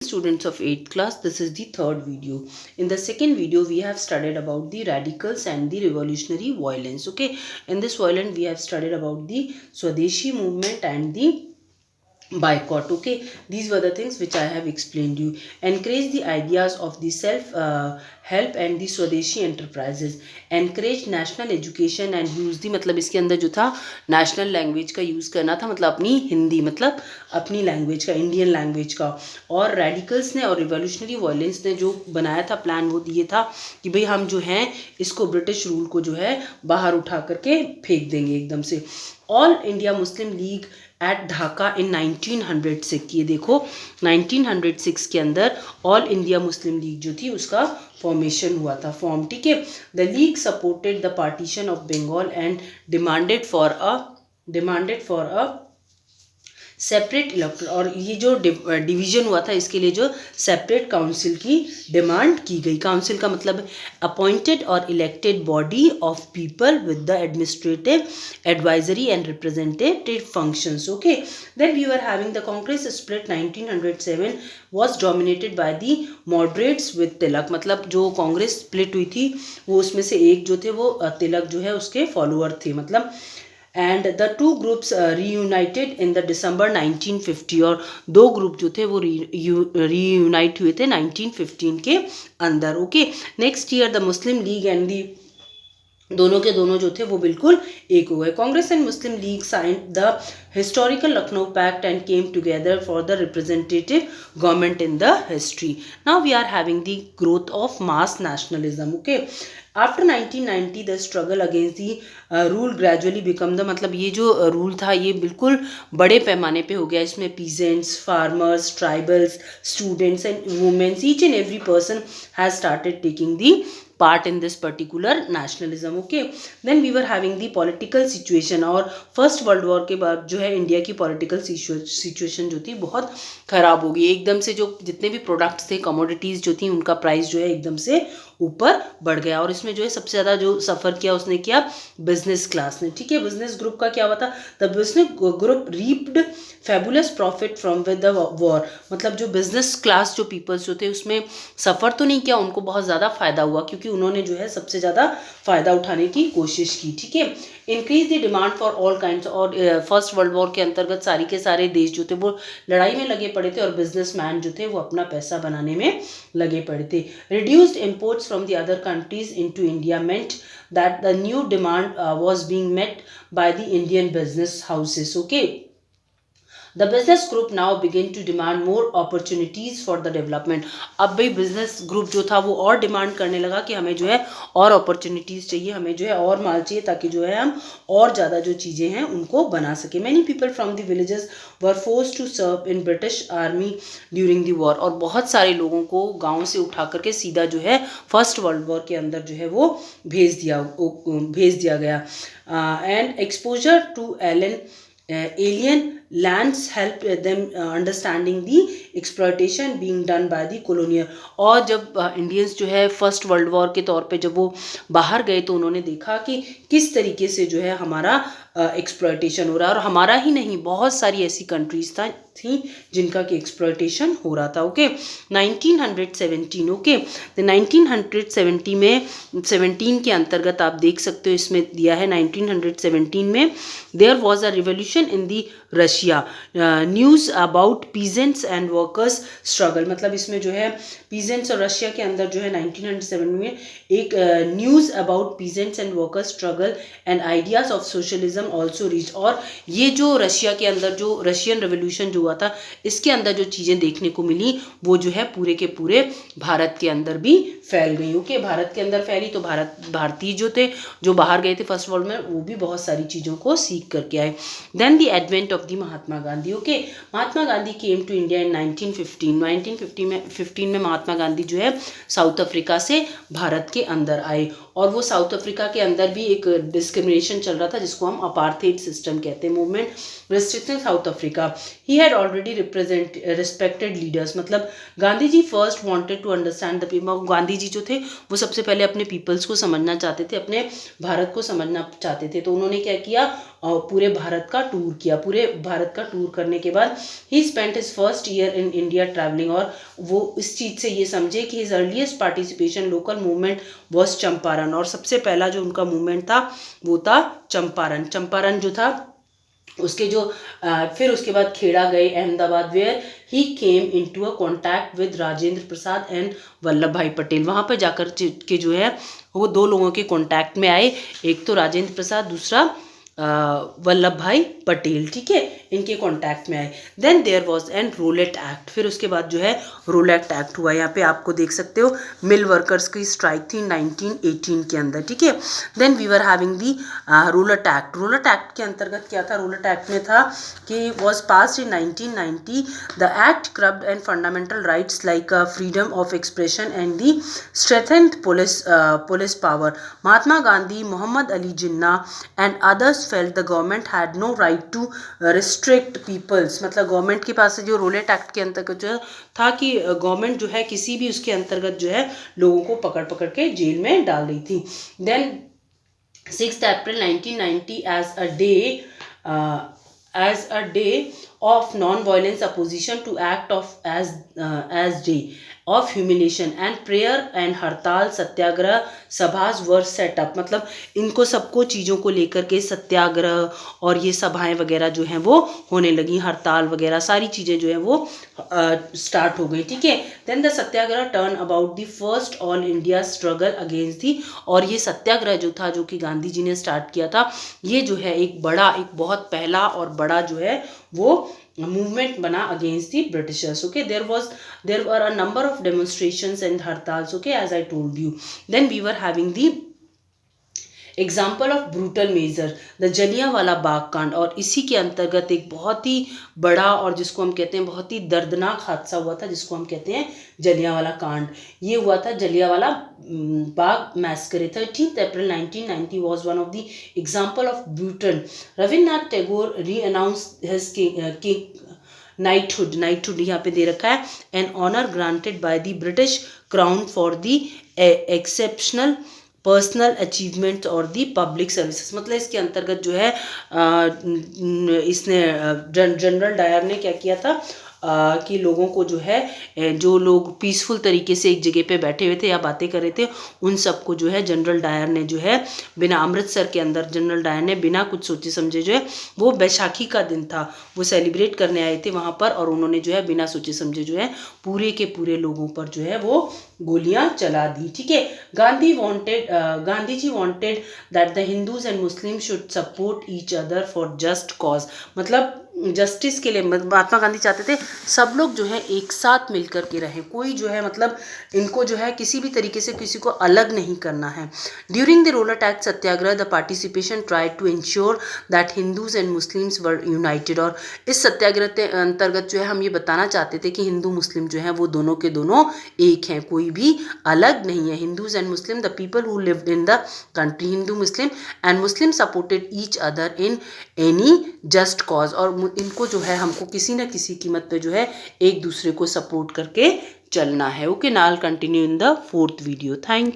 Students of 8th class, this is the third video. In the second video we have studied about the radicals and the revolutionary violence. Okay, in this violence we have studied about the Swadeshi movement and the boycott. Okay, these were the things which I have explained you. Encourage the ideas of the self help and the Swadeshi enterprises. Encourage national education and use the, मतलब इसके अंदर जो था national language का use करना था, मतलब अपनी हिंदी, मतलब अपनी लैंग्वेज का, इंडियन लैंग्वेज का. और रेडिकल्स ने और रिवोल्यूशनरी वायलेंस ने जो बनाया था प्लान, वो ये था कि भाई हम जो हैं इसको ब्रिटिश रूल को जो है बाहर उठा करके फेंक देंगे एकदम से. All India Muslim League at Dhaka in 1906. ये देखो 1906 के अंदर ऑल इंडिया मुस्लिम लीग जो थी उसका फॉर्मेशन हुआ था, फॉर्म. ठीक है. The league supported the partition of Bengal and demanded for a separate electorate. और ये जो डिवीजन हुआ था इसके लिए जो सेपरेट काउंसिल की डिमांड की गई. काउंसिल का मतलब अपॉइंटेड और elected body of people with the administrative, advisory and representative functions. Okay, then we were having the Congress split 1907 was dominated by the moderates with Tilak. मतलब जो कांग्रेस स्प्लिट हुई थी वो उसमें से एक जो थे वो तिलक जो है उसके फॉलोअर थे, मतलब. And the two groups reunited in the दिसंबर 1950. और दो ग्रुप जो थे वो रीयूनाइट हुए थे 1915 के अंदर. Okay, next year the Muslim league and the, दोनों के दोनों जो थे वो बिल्कुल एक हो गए. Congress and Muslim League signed the historical Lucknow pact and came together for the representative government in the history. Now we are having the growth of mass nationalism. Okay, after 1990 the struggle against the rule gradually become the, मतलब ये जो rule था ये बिल्कुल बड़े पैमाने पे हो गया. इसमें peasants, farmers, tribals, students and womens, each and every person has started taking the part in this particular nationalism. Okay, then we were having the political situation. और फर्स्ट वर्ल्ड वॉर के बाद जो है इंडिया की political situation जो थी बहुत ख़राब हो गई एकदम से. जो जितने भी प्रोडक्ट्स थे, कमोडिटीज़ जो थी, उनका प्राइस जो है एकदम से ऊपर बढ़ गया. और इसमें जो है सबसे ज़्यादा जो सफ़र किया उसने किया बिजनेस क्लास ने. ठीक है, बिजनेस ग्रुप का क्या हुआ था, the business group reaped fabulous profit from with the war. मतलब जो बिजनेस क्लास जो पीपल्स जो थे उसमें सफ़र तो नहीं किया, उनको बहुत ज़्यादा फ़ायदा हुआ क्योंकि उन्होंने जो है सबसे ज़्यादा फ़ायदा उठाने की कोशिश की. ठीक है, increase the demand for all kinds. और फर्स्ट वर्ल्ड वॉर के अंतर्गत सारी के सारे देश जो थे वो लड़ाई में लगे पड़े थे और बिजनेसमैन जो थे वो अपना पैसा बनाने में लगे पड़े थे. Reduced imports from the other countries into India meant that the new demand was being met by the Indian business houses. Okay, the business group now begin to demand more opportunities for the development. अब भाई business group जो था वो और demand करने लगा कि हमें जो है और अपॉर्चुनिटीज़ चाहिए, हमें जो है और माल चाहिए ताकि जो है हम और ज़्यादा जो चीज़ें हैं उनको बना सके. Many people from the villages were forced to serve in British army during the war. और बहुत सारे लोगों को गाँव से उठा करके सीधा जो है फर्स्ट वर्ल्ड वॉर के अंदर जो है वो भेज दिया गया. And exposure to alien lands help them understanding the exploitation being done by the colonial. और जब इंडियंस जो है फर्स्ट वर्ल्ड वॉर के तौर पे जब वो बाहर गए तो उन्होंने देखा कि किस तरीके से जो है हमारा एक्सप्लॉयटेशन हो रहा है. और हमारा ही नहीं, बहुत सारी ऐसी कंट्रीज थी जिनका कि एक्सप्लॉयटेशन हो रहा था. ओके, 1917. ओके, तो 1970 में 17 के अंतर्गत आप देख सकते हो इसमें दिया है 1917 में there was a revolution in the Russia. News about peasants and workers struggle. मतलब इसमें जो है पीजेंट्स और रशिया के अंदर जो है 1907 में एक news about peasants and workers struggle and ideas of socialism also reach. और ये जो रशिया के अंदर जो रशियन रेवोल्यूशन जो हुआ था इसके अंदर जो चीज़ें देखने को मिली वो जो है पूरे के पूरे भारत के अंदर भी फैल गई. ओके, भारत के अंदर फैली तो भारतीय जो थे जो बाहर गए थे फर्स्ट वर्ल्ड में वो भी बहुत सारी चीज़ों को सीख करके आए. Then the advent of the Mahatma Gandhi. Okay, Mahatma Gandhi came to India in 1915 में महात्मा गांधी जो है साउथ अफ्रीका से भारत के अंदर आए. और वो साउथ अफ्रीका के अंदर भी एक डिस्क्रिमिनेशन चल रहा था जिसको हम अपार्थेड सिस्टम कहते हैं movement, restriction South Africa, he had already respected leaders, मतलब Gandhi ji first wanted to understand the people, Gandhi ji जो थे वो सबसे पहले अपने पीपल्स को समझना चाहते थे, अपने भारत को समझना चाहते थे, तो उन्होंने क्या किया, पूरे भारत का टूर किया, पूरे भारत का टूर करने के बाद ही spent his first year in India travelling, और वो इस चीज़ से ये समझे कि his earliest participation local movement was Champaran, और सबसे पहला जो उनका मूवमेंट था वो था चंपारण, चंपारण जो था उसके जो फिर उसके बाद खेड़ा गए Ahmedabad, where he came into a contact with Rajendra Prasad and Vallabh Bhai Patel, वहाँ पर जाकर के जो है वो दो लोगों के कॉन्टैक्ट में आए, एक तो राजेंद्र प्रसाद, दूसरा वल्लभ भाई पटेल, ठीक है, इनके कॉन्टैक्ट में आए। Then there was an Rowlatt Act, फिर उसके बाद जो है रोलेट एक्ट हुआ, यहाँ पे आपको देख सकते हो मिल वर्कर्स की स्ट्राइक थी 1918 के अंदर, ठीक है। Then we were having the Rowlatt Act, Rowlatt Act के अंतर्गत क्या था, रोलेट एक्ट में था कि was passed in 1990, the act curbed and fundamental rights like freedom of expression and the strengthened police power, Mahatma Gandhi, Mohammad Ali Jinnah and others felt the government had no right to restrict peoples, मतलब government के पास जो roulette Act के अंतर्गत जो था कि government जो है किसी भी उसके अंतर्गत जो है लोगों को पकड़ पकड़ के जेल में डाल रही थी। Then 6 April 1990 as a day of non-violence opposition to act of as day of humiliation and prayer and हड़ताल सत्याग्रह सभास वर सेटअप, मतलब इनको सबको चीज़ों को लेकर के सत्याग्रह और ये सभाएं वगैरह जो हैं वो होने लगी, हड़ताल वगैरह सारी चीज़ें जो हैं वो स्टार्ट हो गई, ठीक है। Then the satyagraha turn about the first all India struggle against the, और ये सत्याग्रह जो था जो कि गांधी जी ने स्टार्ट किया था, ये जो है एक बहुत पहला और बड़ा जो है वो movement बना against the Britishers, okay, there were a number of demonstrations and hartals, okay, as I told you. Then we were having the example of brutal measure the Jallianwala Bagh कांड, और इसी के अंतर्गत एक बहुत ही बड़ा और जिसको हम कहते हैं बहुत ही दर्दनाक हादसा हुआ था जिसको हम कहते हैं जलियांवाला कांड, ये हुआ था Jallianwala Bagh massacre. 13 April 1990 was one of the example of brutal. Rabindranath Tagore renounced his knighthood यहाँ पे दे रखा है, an honour granted by the British Crown for the exceptional personal achievement और दी पब्लिक सर्विसेज, मतलब इसके अंतर्गत जो है इसने जनरल डायर ने क्या किया था कि लोगों को जो है जो लोग पीसफुल तरीके से एक जगह पे बैठे हुए थे या बातें कर रहे थे उन सबको जो है जनरल डायर ने जो है बिना, अमृतसर के अंदर जनरल डायर ने बिना कुछ सोचे समझे जो है वो बैसाखी का दिन था वो सेलिब्रेट करने आए थे वहाँ पर, और उन्होंने जो है बिना सोचे समझे जो है पूरे के पूरे लोगों पर जो है वो गोलियां चला दी, ठीक है। Gandhi ji wanted that the Hindus and Muslim should support each other for just cause, मतलब जस्टिस के लिए महात्मा गांधी चाहते थे सब लोग जो है एक साथ मिलकर के रहें, कोई जो है मतलब इनको जो है किसी भी तरीके से किसी को अलग नहीं करना है। During the Rowlatt Act satyagraha the participation tried to ensure that Hindus and Muslims were united, और इस सत्याग्रह के अंतर्गत जो है हम ये बताना चाहते थे कि हिंदू मुस्लिम जो है वो दोनों के दोनों एक हैं, कोई भी अलग नहीं है। Hindus and Muslim the people who lived in the country, Hindu Muslim and Muslim supported each other in any just cause, और इनको जो है हमको किसी न किसी कीमत पे जो है एक दूसरे को सपोर्ट करके चलना है। Okay, now continue in the 4th video. Thank